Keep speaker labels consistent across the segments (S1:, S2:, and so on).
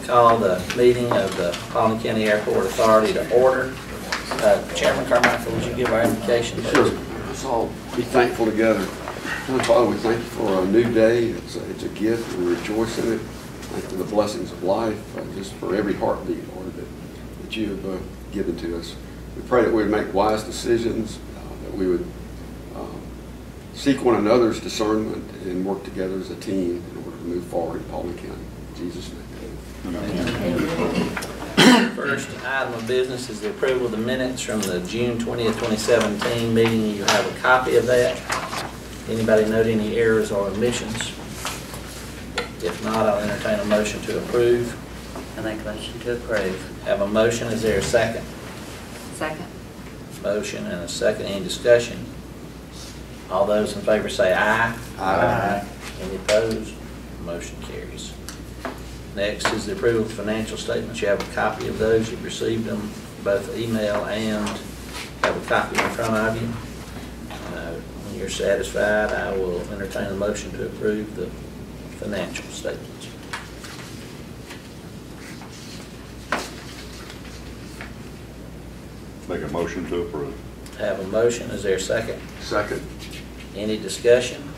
S1: Call the meeting of the Paulding County Airport Authority to order. Chairman Carmichael, would you give our invocation, please?
S2: Sure. Let's all be thankful together. Heavenly Father, we thank you for a new day. It's a gift. We rejoice in it. Thank you for the blessings of life, just for every heartbeat, Lord, that you have given to us. We pray that we would make wise decisions, that we would seek one another's discernment and work together as a team in order to move forward in Paulding County. In Jesus' name.
S1: First item of business is the approval of the minutes from the June 20th, 2017 meeting. You have a copy of that. Anybody note any errors or omissions? If not, I'll entertain a motion to approve.
S3: I make a motion to approve.
S1: Have a motion. Is there a second?
S3: Second.
S1: Motion and a second. Any discussion? All those in favor say aye.
S2: Aye.
S1: Any opposed? Motion carries. Next is the approval of financial statements. You have a copy of those. You've received them, both email and have a copy in front of you. When you're satisfied, I will entertain a motion to approve the financial statements.
S4: Make a motion to approve.
S1: Have a motion. Is there a second?
S2: Second.
S1: Any discussion?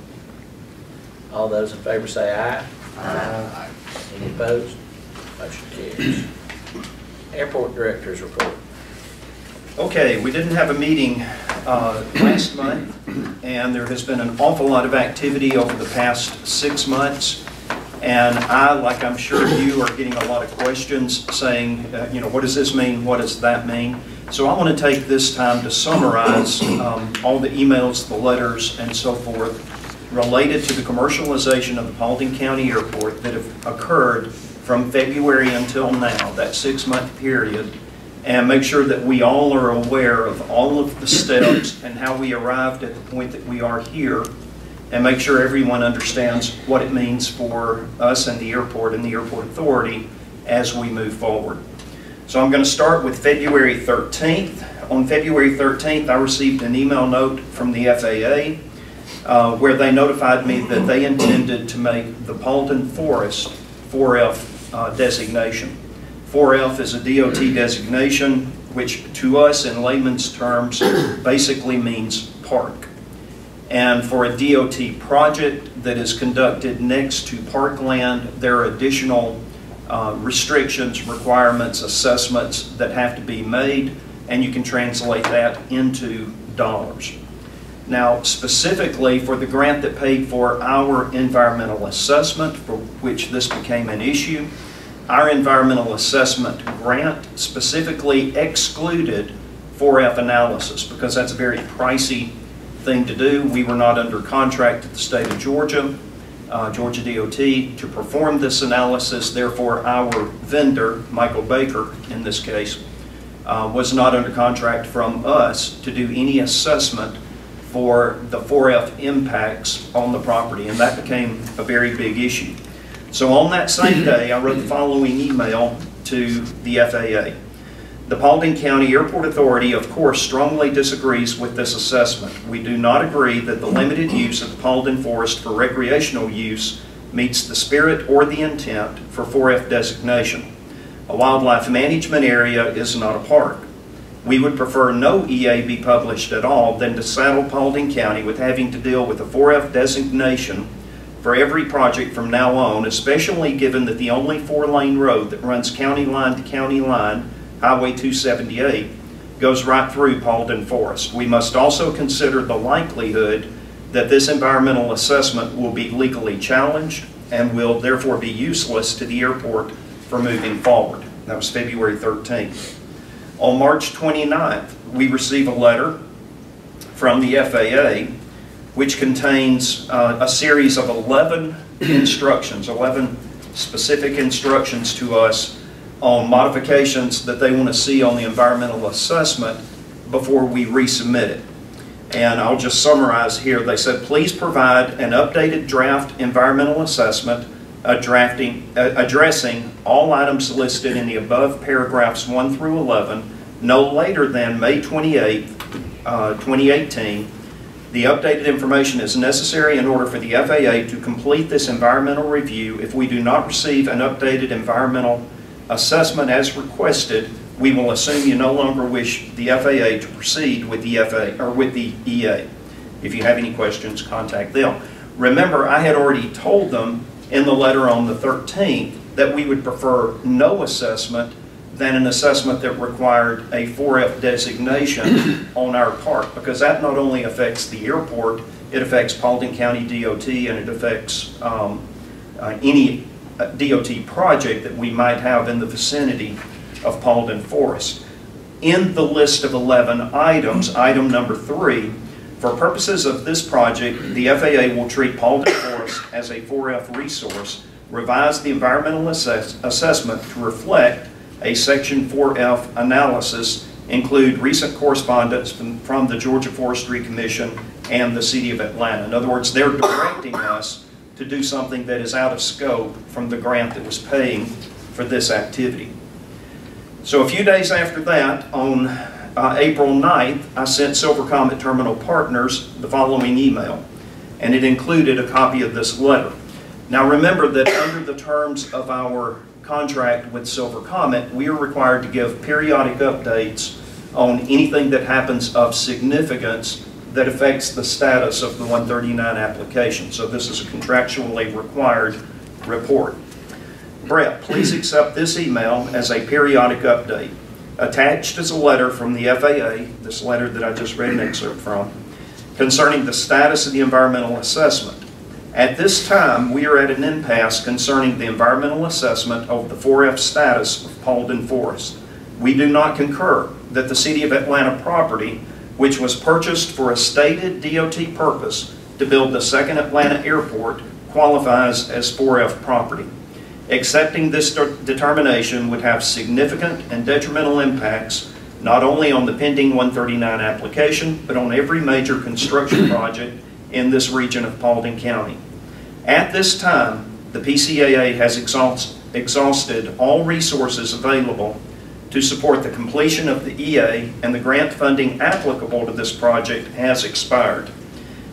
S1: All those in favor say aye.
S2: Aye.
S1: Any opposed? Motion carries. Airport Director's report.
S5: Okay, we didn't have a meeting last month, and there has been an awful lot of activity over the past 6 months. And I, like I'm sure you, are getting a lot of questions saying, what does this mean? What does that mean? So I want to take this time to summarize all the emails, the letters, and so forth related to the commercialization of the Paulding County Airport that have occurred from February until now, that 6-month period, and make sure that we all are aware of all of the steps and how we arrived at the point that we are here, and make sure everyone understands what it means for us and the airport authority as we move forward. So I'm going to start with February 13th. On February 13th, I received an email note from the FAA where they notified me that they intended to make the Paulding Forest 4F designation. 4F is a DOT designation, which to us in layman's terms basically means park. And for a DOT project that is conducted next to parkland, there are additional restrictions, requirements, assessments that have to be made, and you can translate that into dollars. Now, specifically for the grant that paid for our environmental assessment, for which this became an issue, our environmental assessment grant specifically excluded 4F analysis because that's a very pricey thing to do. We were not under contract to the state of Georgia, Georgia DOT, to perform this analysis. Therefore, our vendor, Michael Baker in this case, was not under contract from us to do any assessment for the 4F impacts on the property, and that became a very big issue. So on that same day, I wrote the following email to the FAA. The Paulding County Airport Authority, of course, strongly disagrees with this assessment. We do not agree that the limited use of the Paulding Forest for recreational use meets the spirit or the intent for 4F designation. A wildlife management area is not a park. We would prefer no EA be published at all than to saddle Paulding County with having to deal with a 4F designation for every project from now on, especially given that the only 4-lane road that runs county line to county line, Highway 278, goes right through Paulding Forest. We must also consider the likelihood that this environmental assessment will be legally challenged and will therefore be useless to the airport for moving forward. That was February 13th. On March 29th, we receive a letter from the FAA which contains a series of 11 instructions, 11 specific instructions to us on modifications that they want to see on the environmental assessment before we resubmit it. And I'll just summarize here. They said, please provide an updated draft environmental assessment addressing all items listed in the above paragraphs 1 through 11, no later than May 28, 2018. The updated information is necessary in order for the FAA to complete this environmental review. If we do not receive an updated environmental assessment as requested, we will assume you no longer wish the FAA to proceed with the EA. If you have any questions, contact them. Remember, I had already told them in the letter on the 13th that we would prefer no assessment than an assessment that required a 4F designation on our part, because that not only affects the airport, it affects Paulding County DOT, and it affects any DOT project that we might have in the vicinity of Paulding Forest. In the list of 11 items, item number 3, for purposes of this project, the FAA will treat Paulding Forest as a 4F resource, revise the environmental assessment to reflect a Section 4F analysis, include recent correspondence from the Georgia Forestry Commission and the City of Atlanta. In other words, they're directing us to do something that is out of scope from the grant that was paying for this activity. So a few days after that, on April 9th, I sent Silver Comet Terminal Partners the following email, and it included a copy of this letter. Now remember that under the terms of our contract with Silver Comet, we are required to give periodic updates on anything that happens of significance that affects the status of the 139 application. So this is a contractually required report. Brett, please accept this email as a periodic update. Attached is a letter from the FAA, this letter that I just read an excerpt from, concerning the status of the environmental assessment. At this time, we are at an impasse concerning the environmental assessment of the 4F status of Paulding Forest. We do not concur that the City of Atlanta property, which was purchased for a stated DOT purpose to build the second Atlanta airport, qualifies as 4F property. Accepting this determination would have significant and detrimental impacts not only on the pending 139 application, but on every major construction project in this region of Paulding County. At this time, the PCAA has exhausted all resources available to support the completion of the EA, and the grant funding applicable to this project has expired.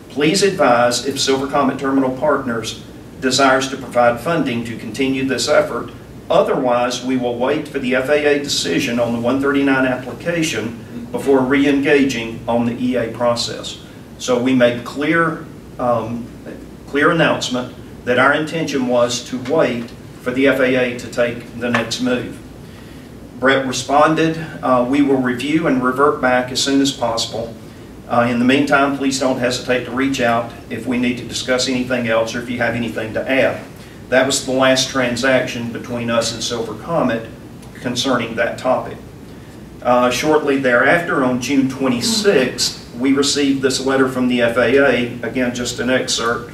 S5: Please advise if Silver Comet Terminal Partners desires to provide funding to continue this effort. Otherwise, we will wait for the FAA decision on the 139 application before re-engaging on the EA process. So we made clear announcement that our intention was to wait for the FAA to take the next move. Brett responded, we will review and revert back as soon as possible. In the meantime, please don't hesitate to reach out if we need to discuss anything else or if you have anything to add. That was the last transaction between us and Silver Comet concerning that topic. Shortly thereafter, on June 26th, we received this letter from the FAA, again just an excerpt.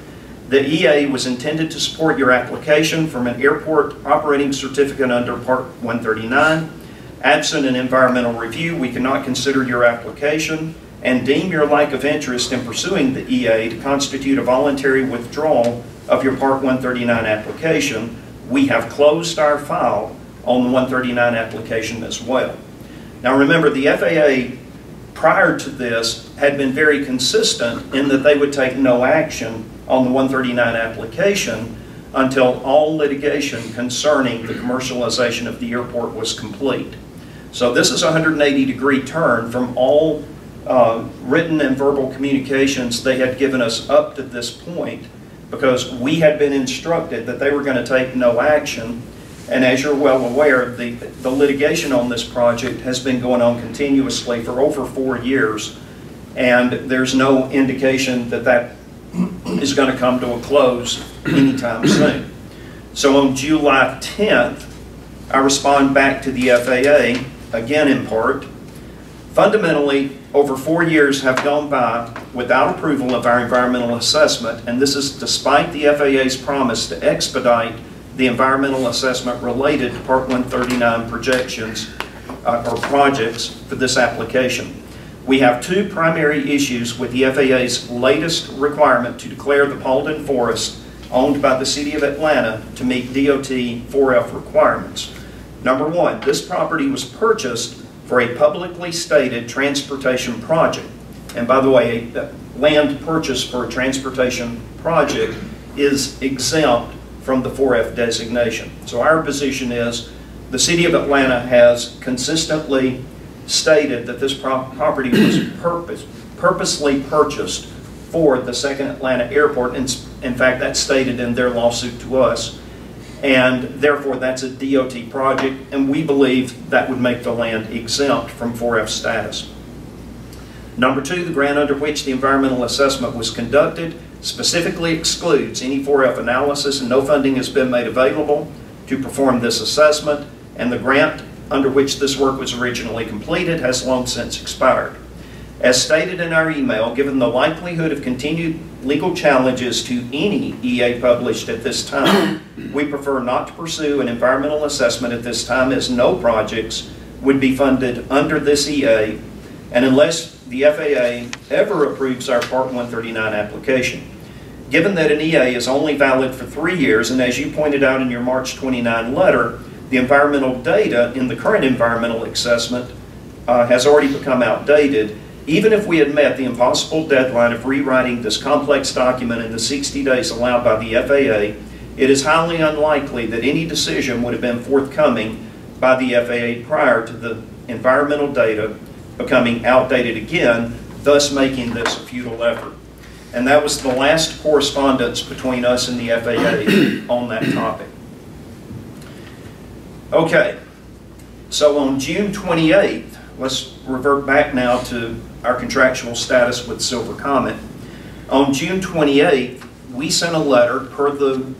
S5: The EA was intended to support your application from an airport operating certificate under Part 139. Absent an environmental review, we cannot consider your application and deem your lack of interest in pursuing the EA to constitute a voluntary withdrawal of your Part 139 application. We have closed our file on the 139 application as well. Now remember, the FAA prior to this had been very consistent in that they would take no action on the 139 application until all litigation concerning the commercialization of the airport was complete. So this is a 180-degree turn from all written and verbal communications they had given us up to this point, because we had been instructed that they were going to take no action. And as you're well aware, the litigation on this project has been going on continuously for over 4 years, and there's no indication that that is going to come to a close anytime soon. So on July 10th, I respond back to the FAA, again in part. Fundamentally, over 4 years have gone by without approval of our environmental assessment, and this is despite the FAA's promise to expedite the environmental assessment related to Part 139 projections or projects for this application. We have two primary issues with the FAA's latest requirement to declare the Paulding Forest owned by the City of Atlanta to meet DOT 4F requirements. Number one, this property was purchased for a publicly stated transportation project. And by the way, land purchase for a transportation project is exempt from the 4F designation. So our position is The City of Atlanta has consistently stated that this property was purposely purchased for the second Atlanta airport. In fact, that's stated in their lawsuit to us. And therefore, that's a DOT project, and we believe that would make the land exempt from 4F status. Number 2, the grant under which the environmental assessment was conducted specifically excludes any 4F analysis, and no funding has been made available to perform this assessment, and the grant under which this work was originally completed has long since expired. As stated in our email, given the likelihood of continued legal challenges to any EA published at this time, we prefer not to pursue an environmental assessment at this time, as no projects would be funded under this EA, and unless the FAA ever approves our Part 139 application. Given that an EA is only valid for 3 years, and as you pointed out in your March 29 letter, the environmental data in the current environmental assessment has already become outdated, even if we had met the impossible deadline of rewriting this complex document in the 60 days allowed by the FAA, it is highly unlikely that any decision would have been forthcoming by the FAA prior to the environmental data becoming outdated again, thus making this a futile effort. And that was the last correspondence between us and the FAA on that topic. Okay, so on June 28th, let's revert back now to our contractual status with Silver Comet. On June 28th, we sent a letter per the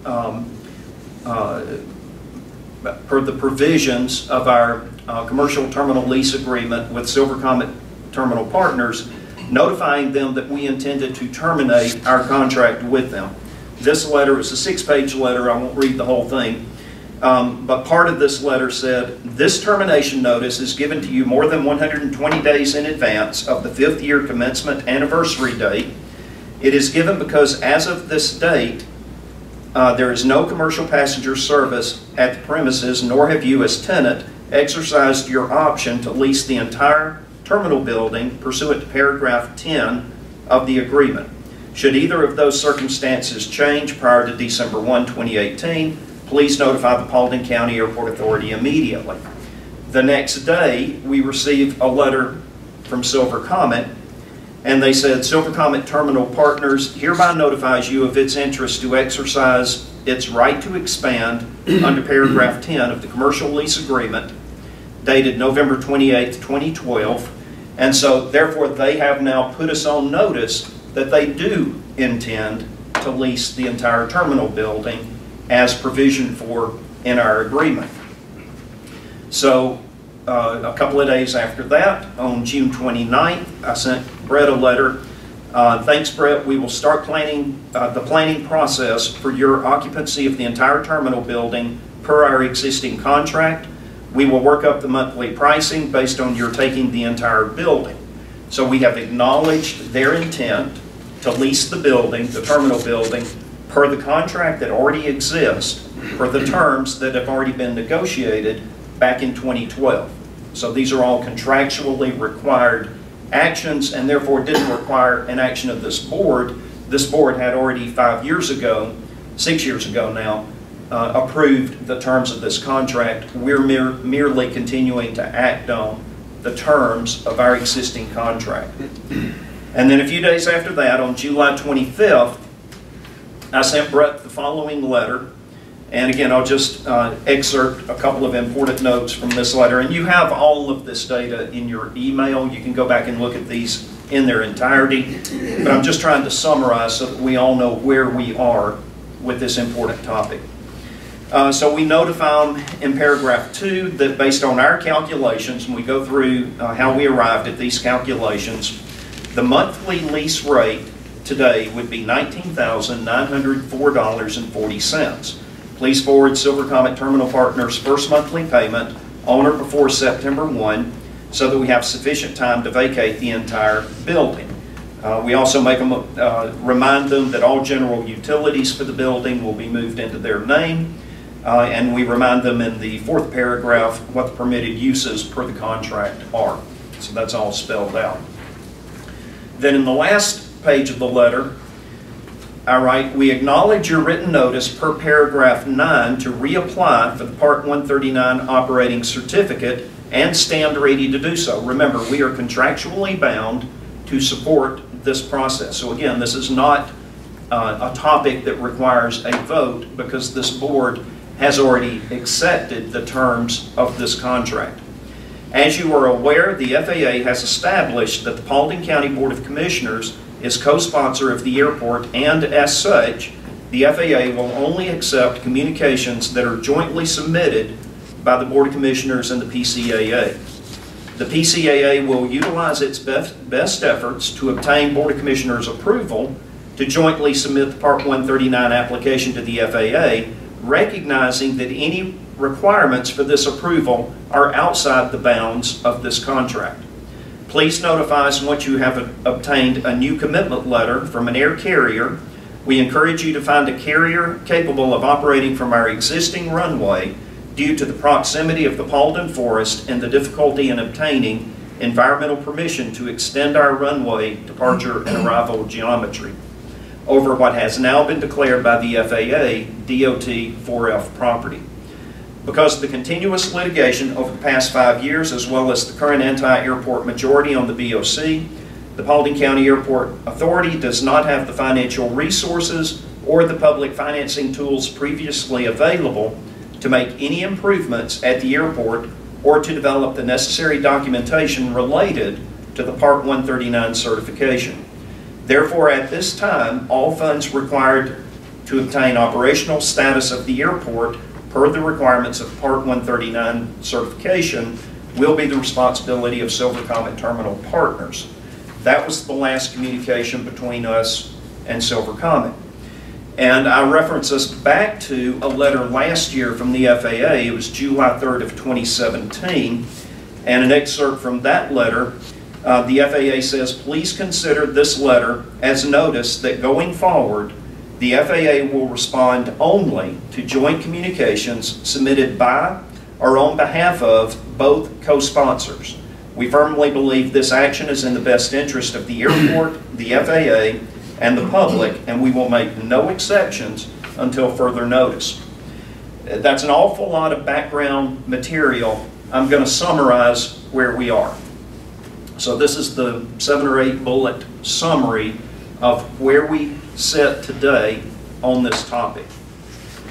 S5: provisions of our commercial terminal lease agreement with Silver Comet Terminal Partners, notifying them that we intended to terminate our contract with them. This letter is a 6-page letter. I won't read the whole thing. But part of this letter said, this termination notice is given to you more than 120 days in advance of the 5th year commencement anniversary date. It is given because as of this date, there is no commercial passenger service at the premises, nor have you as tenant exercised your option to lease the entire terminal building pursuant to paragraph 10 of the agreement. Should either of those circumstances change prior to December 1, 2018, please notify the Paulding County Airport Authority immediately. The next day, we received a letter from Silver Comet, and they said, Silver Comet Terminal Partners hereby notifies you of its interest to exercise its right to expand under paragraph 10 of the commercial lease agreement dated November 28, 2012. And so, therefore, they have now put us on notice that they do intend to lease the entire terminal building as provisioned for in our agreement. So a couple of days after that, on June 29th, I sent Brett a letter. Thanks, Brett. We will start planning the planning process for your occupancy of the entire terminal building per our existing contract. We will work up the monthly pricing based on your taking the entire building. So we have acknowledged their intent to lease the building, the terminal building, per the contract that already exists, for the terms that have already been negotiated back in 2012. So these are all contractually required actions, and therefore didn't require an action of this board. This board had already 5 years ago, 6 years ago now, approved the terms of this contract. We're merely continuing to act on the terms of our existing contract. And then a few days after that, on July 25th, I sent Brett the following letter. And again, I'll just excerpt a couple of important notes from this letter. And you have all of this data in your email. You can go back and look at these in their entirety. But I'm just trying to summarize so that we all know where we are with this important topic. So we notify them in paragraph 2 that based on our calculations, and we go through how we arrived at these calculations, the monthly lease rate today would be $19,904.40. Please forward Silver Comet Terminal Partners' first monthly payment on or before September 1 so that we have sufficient time to vacate the entire building. We also make them, remind them that all general utilities for the building will be moved into their name. And we remind them in the 4th paragraph what the permitted uses per the contract are. So that's all spelled out. Then in the last page of the letter, I write, we acknowledge your written notice per paragraph 9 to reapply for the Part 139 operating certificate and stand ready to do so. Remember, we are contractually bound to support this process. So again, this is not a topic that requires a vote because this board has already accepted the terms of this contract. As you are aware, the FAA has established that the Paulding County Board of Commissioners is co-sponsor of the airport, and as such, the FAA will only accept communications that are jointly submitted by the Board of Commissioners and the PCAA. The PCAA will utilize its best efforts to obtain Board of Commissioners approval to jointly submit the Part 139 application to the FAA, recognizing that any requirements for this approval are outside the bounds of this contract. Please notify us once you have obtained a new commitment letter from an air carrier. We encourage you to find a carrier capable of operating from our existing runway due to the proximity of the Paulding Forest and the difficulty in obtaining environmental permission to extend our runway departure and arrival geometry over what has now been declared by the FAA DOT 4F property. Because of the continuous litigation over the past 5 years, as well as the current anti-airport majority on the BOC, the Paulding County Airport Authority does not have the financial resources or the public financing tools previously available to make any improvements at the airport or to develop the necessary documentation related to the Part 139 certification. Therefore, at this time, all funds required to obtain operational status of the airport per the requirements of Part 139 certification will be the responsibility of Silver Comet Terminal Partners. That was the last communication between us and Silver Comet. And I reference us back to a letter last year from the FAA. It was July 3rd of 2017. And an excerpt from that letter, the FAA says, please consider this letter as notice that going forward, the FAA will respond only to joint communications submitted by or on behalf of both co-sponsors. We firmly believe this action is in the best interest of the airport, the FAA, and the public, and we will make no exceptions until further notice. That's an awful lot of background material. I'm going to summarize where we are. So this is the 7 or 8 bullet summary of where we sit today on this topic.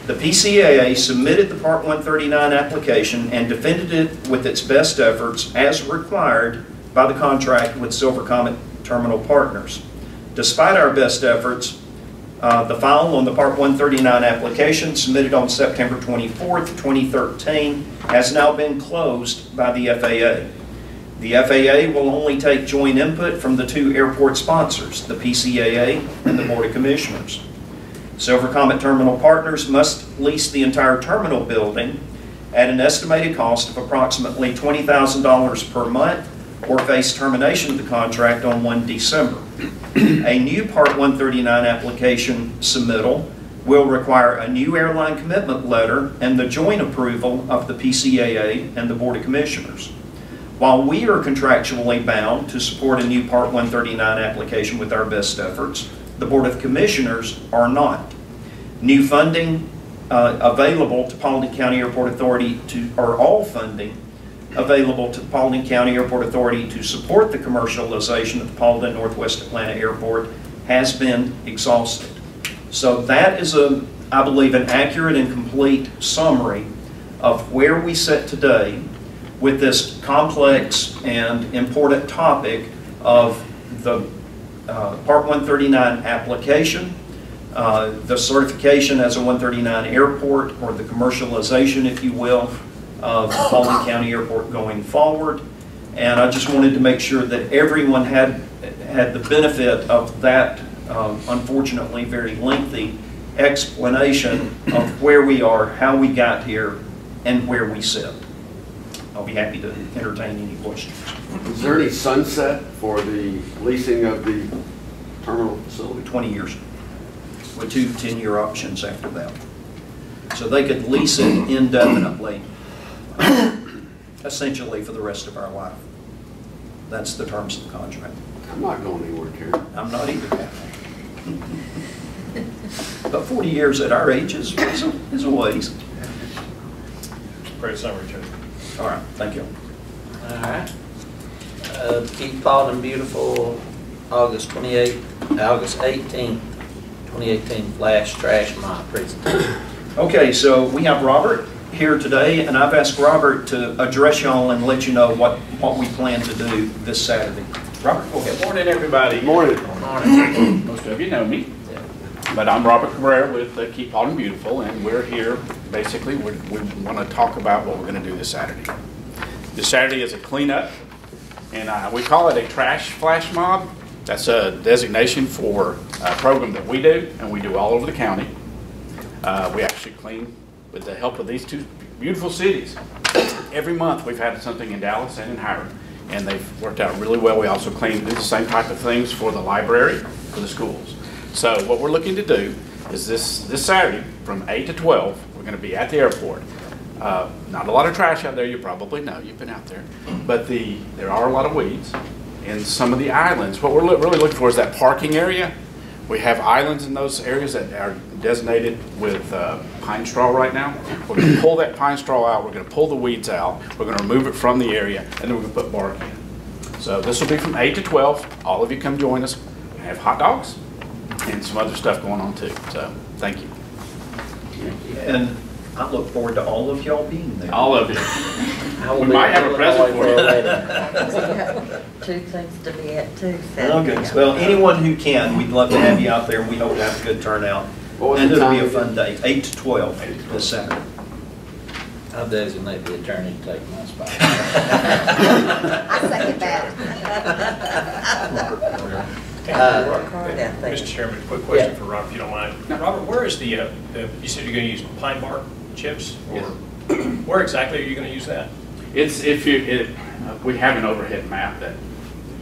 S5: The PCAA submitted the Part 139 application and defended it with its best efforts as required by the contract with Silver Comet Terminal Partners. Despite our best efforts, the file on the Part 139 application submitted on September 24th, 2013 has now been closed by the FAA. The FAA will only take joint input from the 2 airport sponsors, the PCAA and the Board of Commissioners. Silver Comet Terminal Partners must lease the entire terminal building at an estimated cost of approximately $20,000 per month or face termination of the contract on 1 December. A new Part 139 application submittal will require a new airline commitment letter and the joint approval of the PCAA and the Board of Commissioners. While we are contractually bound to support a new Part 139 application with our best efforts, the Board of Commissioners are not. New funding available to Paulding County Airport Authority or all funding available to the Paulding County Airport Authority to support the commercialization of the Paulding Northwest Atlanta Airport has been exhausted. So that is, I believe, an accurate and complete summary of where we sit today with this complex and important topic of the Part 139 application, the certification as a 139 airport, or the commercialization, if you will, of Paulding County Airport going forward. And I just wanted to make sure that everyone had the benefit of that, unfortunately, very lengthy explanation of where we are, how we got here, and where we sit. I'll be happy to entertain any questions.
S2: Is there any sunset for the leasing of the terminal facility?
S5: 20 years, with 2 10-year options after that. So they could lease it indefinitely, essentially for the rest of our life. That's the terms of the contract.
S2: I'm not going anywhere, Karen.
S5: I'm not either. But 40 years at our age is a ways.
S4: Great summary, Judge.
S5: All right, thank you.
S1: All right. Keep Paulden Beautiful, August 18th, 2018 Flash Trash Mob presentation.
S5: Okay, so we have Robert here today, and I've asked Robert to address y'all and let you know what we plan to do this Saturday. Robert, go ahead.
S6: Morning, everybody.
S2: Morning.
S1: Morning.
S6: Most of you know me, but I'm Robert Cabrera with Keep Paulden Beautiful, and we're here, basically, we want to talk about what we're going to do this Saturday. This Saturday is a cleanup, and we call it a trash flash mob. That's a designation for a program that we do, and we do all over the county. We actually clean with the help of these two beautiful cities. Every month we've had something in Dallas and in Hiram, and they've worked out really well. We also do the same type of things for the library, for the schools. So what we're looking to do is this Saturday from 8 to 12, we're going to be at the airport. Not a lot of trash out there, you probably know, you've been out there, but there are a lot of weeds in some of the islands. What we're really looking for is that parking area. We have islands in those areas that are designated with pine straw right now. We're going to pull that pine straw out, we're going to pull the weeds out, we're going to remove it from the area, and then we're going to put bark in. So this will be from 8 to 12. All of you come join us. We have hot dogs and some other stuff going on too. So thank you.
S5: And I look forward to all of y'all being there.
S6: All of you. We might have a present for you.
S3: Two things to be at too.
S5: Oh, goodness. Well, anyone who can, we'd love to have you out there, and we hope to have a good turnout.
S2: What was
S5: And
S2: the
S5: it'll be
S2: time
S5: a fun day, 8 to 12 this Saturday.
S1: I'll designate the attorney to take my spot.
S7: I second that.
S3: Work hard, I think.
S4: Mr. Chairman, quick question
S1: Yeah.
S4: for Robert, if you don't mind. Robert, where is you said you're going to use pine bark chips? Or where exactly are you going to use that?
S6: We have an overhead map that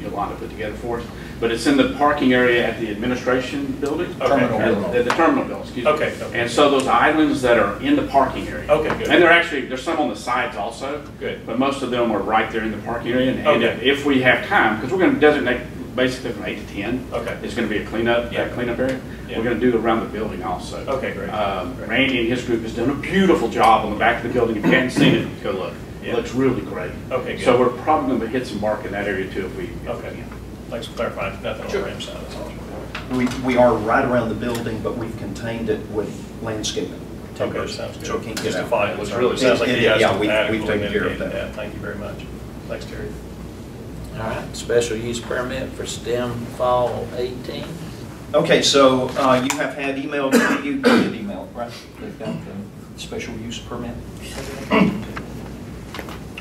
S6: Yolanda put together for us, but it's in the parking area at the administration building.
S5: Terminal building.
S6: The terminal building, excuse me.
S4: Okay.
S6: And so those islands that are in the parking area.
S4: Okay, good.
S6: And there's some on the sides also.
S4: Good.
S6: But most of them are right there in the parking area. And
S4: Okay.
S6: if we have time, because we're going to designate basically from 8 to 10.
S4: Okay.
S6: It's going to be a cleanup area.
S4: Yeah.
S6: We're going to do around the building also.
S4: Okay, great.
S6: Randy and his group has done a beautiful job on the back of the building. If you haven't seen it, go look.
S4: Yeah.
S6: It looks really great.
S4: Okay, good.
S6: So we're probably going to hit some bark in that area too if we
S4: Okay.
S6: can.
S4: Thanks for clarifying. Nothing on the Ram side. That's all.
S5: We are right around the building, but we've contained it with landscaping.
S4: Okay, sounds good.
S5: So it can't get
S4: Just to
S5: out.
S4: find, it really sounds like you guys
S5: Yeah,
S4: have
S5: we've
S4: adequately
S5: taken care of
S4: mitigated
S5: that.
S4: Thank you very much. Thanks, Terry.
S1: All right, special use permit for STEM Fall 18.
S5: Okay, so you have had emailed to you, did email, right? They've got the special use permit.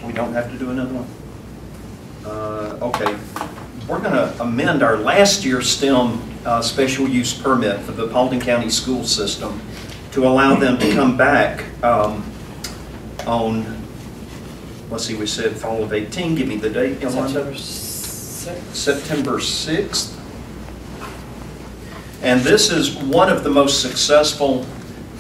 S5: We don't have to do another one? Okay, we're going to amend our last year's STEM special use permit for the Paulding County school system to allow them to come back on, let's see, we said fall of 18, give me the date, Yolanda. September 6th. And this is one of the most successful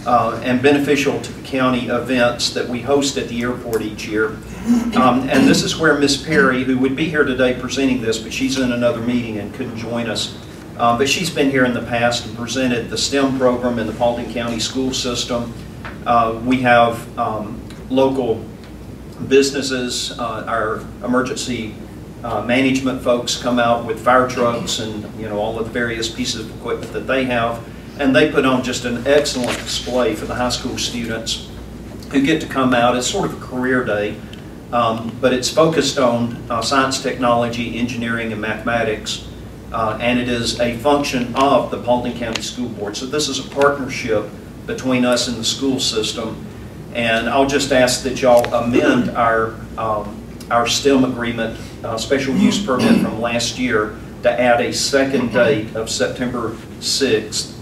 S5: and beneficial to the county events that we host at the airport each year. And this is where Miss Perry, who would be here today presenting this, but she's in another meeting and couldn't join us. But she's been here in the past and presented the STEM program in the Paulding County school system. We have local businesses, our emergency management folks come out with fire trucks and all of the various pieces of equipment that they have, and they put on just an excellent display for the high school students who get to come out. It's sort of a career day, but it's focused on science, technology, engineering, and mathematics, and it is a function of the Paulding County School Board. So this is a partnership between us and the school system, and I'll just ask that y'all amend our STEM agreement special use permit from last year to add a second date of September 6th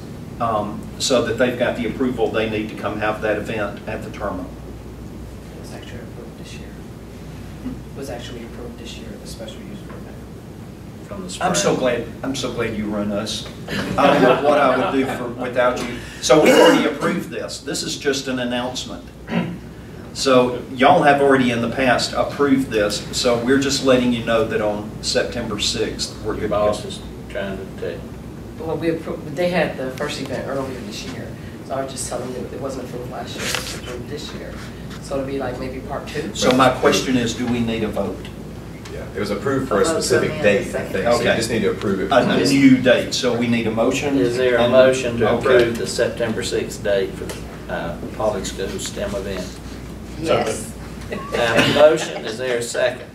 S5: so that they've got the approval they need to come have that event at the terminal.
S8: It was actually approved this year. Was actually approved this year, the special use permit.
S1: From the spring.
S5: I'm so glad you run us. I don't know what I would do without you. So we've already approved this. This is just an announcement. So y'all have already in the past approved this, so we're just letting you know that on September 6th, we're
S1: Your
S5: good.
S1: boss is trying to
S8: Well, they had the first event earlier this year, so I was just telling you it wasn't approved last year, it was approved this year. So it'll be like maybe part 2.
S5: So my question is, do we need a vote?
S7: Yeah, it was approved for a
S3: Although
S7: specific
S3: it's
S7: date, I
S3: second.
S7: think, so you
S5: Okay.
S7: just need to approve it.
S5: A new date, so we need a motion?
S1: Is there a
S5: And-
S1: motion to
S5: Okay.
S1: approve the September 6th date for the Paulding School STEM event?
S3: Yes.
S1: Have a motion, is there a second?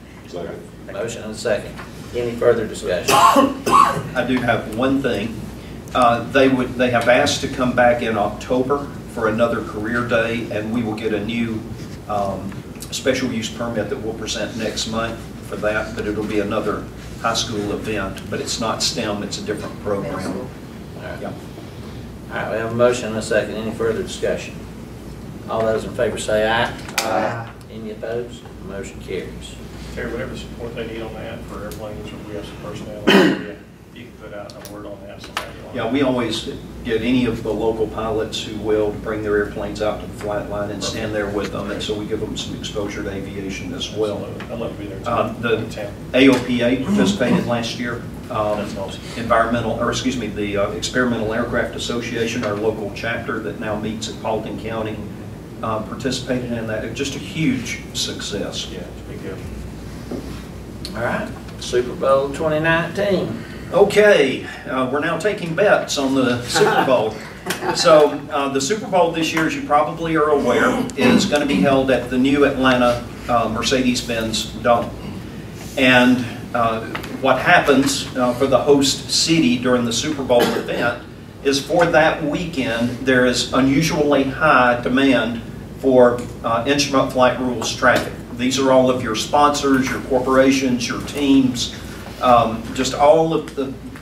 S1: Motion and a second. Any further discussion?
S5: I do have one thing. They have asked to come back in October for another career day, and we will get a new special use permit that we'll present next month for that, but it'll be another high school event, but it's not STEM, it's a different program.
S1: All right.
S5: Yeah.
S1: All right, we have a motion and a second. Any further discussion? All those in favor say aye.
S3: Aye.
S1: Any opposed? Motion carries.
S4: Terry, whatever support they need on that for airplanes, or we have some personnel, yeah, you can put out a word on that.
S5: Yeah, we always get any of the local pilots who will to bring their airplanes out to the flight line and stand there with them, and so we give them some exposure to aviation as well.
S4: I'd love to be there
S5: The
S4: too.
S5: AOPA participated last year.
S4: That's awesome.
S5: The Experimental Aircraft Association, our local chapter that now meets at Paulding County, participated in that. Just a huge success.
S4: Yeah, it's a big deal.
S1: All right, Super Bowl 2019.
S5: Okay, we're now taking bets on the Super Bowl. So the Super Bowl this year, as you probably are aware, is going to be held at the new Atlanta Mercedes-Benz Dome. And what happens for the host city during the Super Bowl event is for that weekend, there is unusually high demand for instrument flight rules traffic. These are all of your sponsors, your corporations, your teams, just all of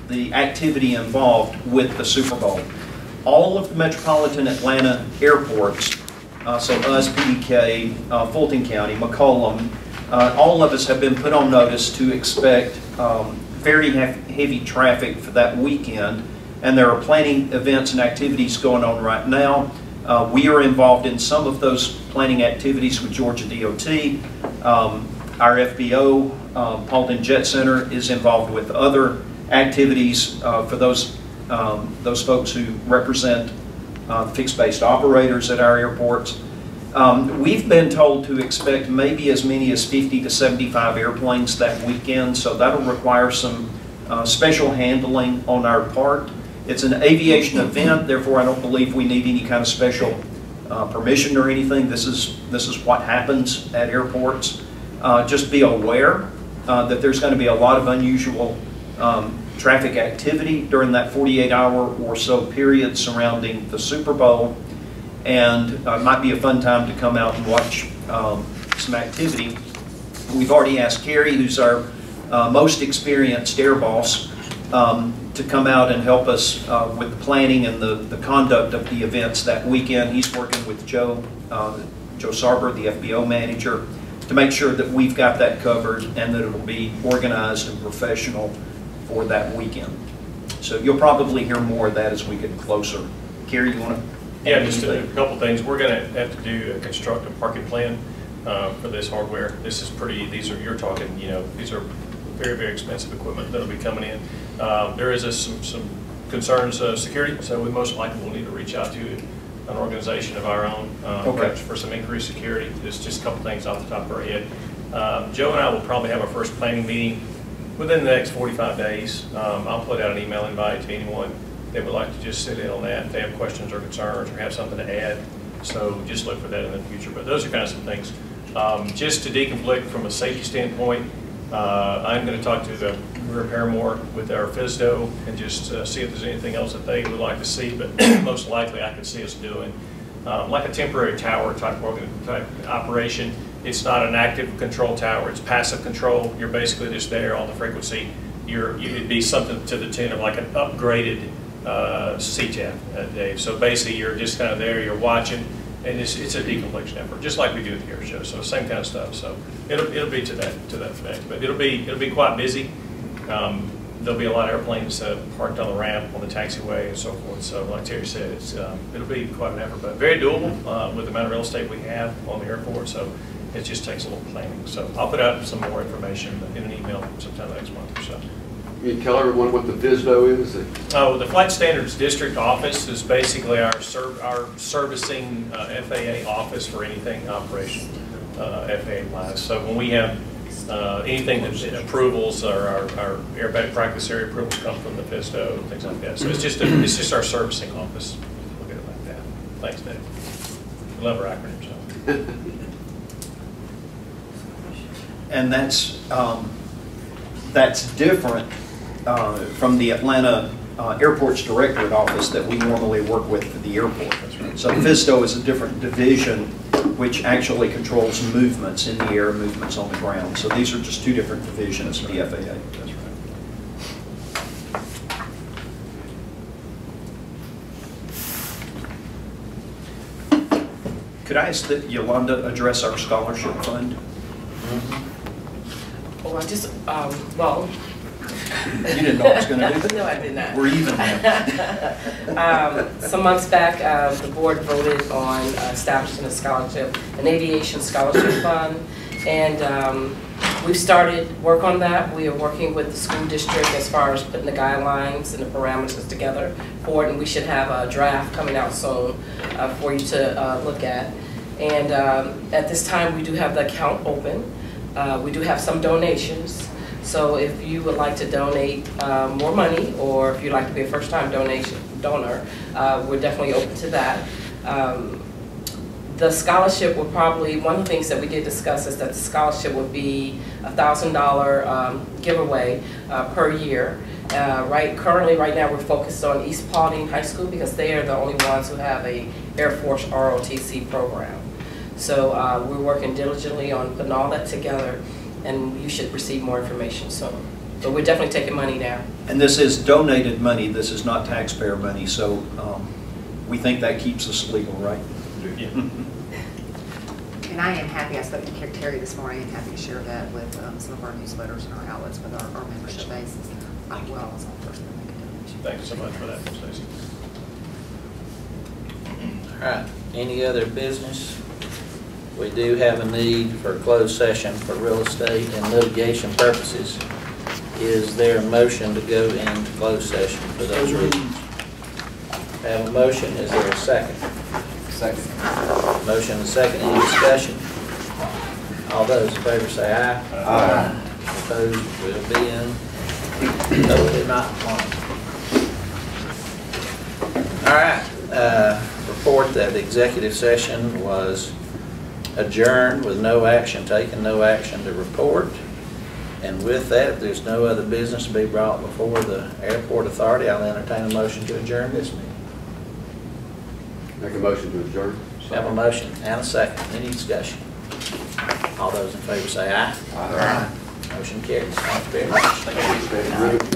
S5: the activity involved with the Super Bowl. All of the metropolitan Atlanta airports, so us, PDK, Fulton County, McCollum, all of us have been put on notice to expect very heavy traffic for that weekend, and there are planning events and activities going on right now. We are involved in some of those planning activities with Georgia DOT. Our FBO, Paulding Jet Center, is involved with other activities for those folks who represent fixed-based operators at our airports. We've been told to expect maybe as many as 50 to 75 airplanes that weekend, so that'll require some special handling on our part. It's an aviation event, therefore I don't believe we need any kind of special permission or anything. This is what happens at airports. Just be aware that there's going to be a lot of unusual traffic activity during that 48-hour or so period surrounding the Super Bowl, and it might be a fun time to come out and watch some activity. We've already asked Kerry, who's our most experienced air boss, to come out and help us with the planning and the conduct of the events that weekend. He's working with Joe Sarber, the FBO manager, to make sure that we've got that covered and that it'll be organized and professional for that weekend. So you'll probably hear more of that as we get closer. Kerry, you want to?
S4: Yeah, just a couple things. We're going to have to do construct a parking plan for this hardware. This is these are, you're talking, these are very, very expensive equipment that'll be coming in. There is some concerns of security, so we most likely will need to reach out to an organization of our own for some increased security. There's just a couple things off the top of our head. Joe and I will probably have our first planning meeting within the next 45 days. I'll put out an email invite to anyone that would like to just sit in on that if they have questions or concerns or have something to add. So just look for that in the future. But those are kind of some things. Just to deconflict from a safety standpoint, I'm going to talk to the repair more with our FSDO and just see if there's anything else that they would like to see, but most likely I could see us doing like a temporary tower type operation. It's not an active control tower, it's passive control. You're basically just there on the frequency. You'd be something to the tune of like an upgraded CTAP, Dave. So basically you're just kind of there, you're watching, and it's a deconfliction effort, just like we do at the air show. So same kind of stuff. So it'll be to that effect, but it'll be quite busy. There'll be a lot of airplanes parked on the ramp, on the taxiway, and so forth. So like Terry said, it'll be quite an effort, but very doable with the amount of real estate we have on the airport. So it just takes a little planning. So I'll put out some more information in an email sometime next month or so.
S2: Can you tell everyone what the FSDO is?
S4: Oh, the Flight Standards District Office is basically our servicing FAA office for anything operation FAA-wise. So when we have anything that approvals or our aerobatic practice area approvals come from the FSDO and things like that. So it's just our servicing office. Look at it like that. Thanks, Dave. I love our acronyms.
S5: And that's different from the Atlanta Airports Directorate Office that we normally work with for the airport. So FSDO is a different division which actually controls movements in the air, movements on the ground. So these are just two different divisions of the FAA. That's right. Could I ask that Yolanda address our scholarship fund?
S8: Oh, I just, well.
S5: You didn't know I was going to do that?
S8: No, I did not.
S5: We're even now.
S8: Some months back, the board voted on establishing a scholarship, an aviation scholarship fund, and we've started work on that. We are working with the school district as far as putting the guidelines and the parameters together for it, and we should have a draft coming out soon for you to look at. And at this time, we do have the account open. We do have some donations. So if you would like to donate more money, or if you'd like to be a first-time donor, we're definitely open to that. The scholarship will probably, one of the things that we did discuss is that the scholarship would be a $1,000 giveaway per year. Currently, right now, we're focused on East Paulding High School because they are the only ones who have a Air Force ROTC program. So we're working diligently on putting all that together, and you should receive more information soon. But we're definitely taking money now.
S5: And this is donated money. This is not taxpayer money. So we think that keeps us legal, right?
S4: Yeah.
S9: And I am happy, I spoke to Terry this morning, and happy to share that with some of our newsletters and our outlets with our membership basis. I will also first make a donation.
S4: Thanks so much for that, Stacey.
S1: All right, any other business? We do have a need for a closed session for real estate and litigation purposes. Is there a motion to go into closed session for those reasons? Have a motion, is there a second?
S7: Second.
S1: Motion and second, any discussion? All those in favor say aye.
S7: Aye.
S1: Opposed, will be in. Totally not one. All right, report that the executive session was adjourned with no action taken, no action to report. And with that, if there's no other business to be brought before the airport authority, I'll entertain a motion to adjourn this meeting.
S2: Make a motion to adjourn.
S1: Have a motion and a second. Any discussion? All those in favor say aye.
S2: Aye.
S1: Motion carries. Thank you very much.
S2: Thank you.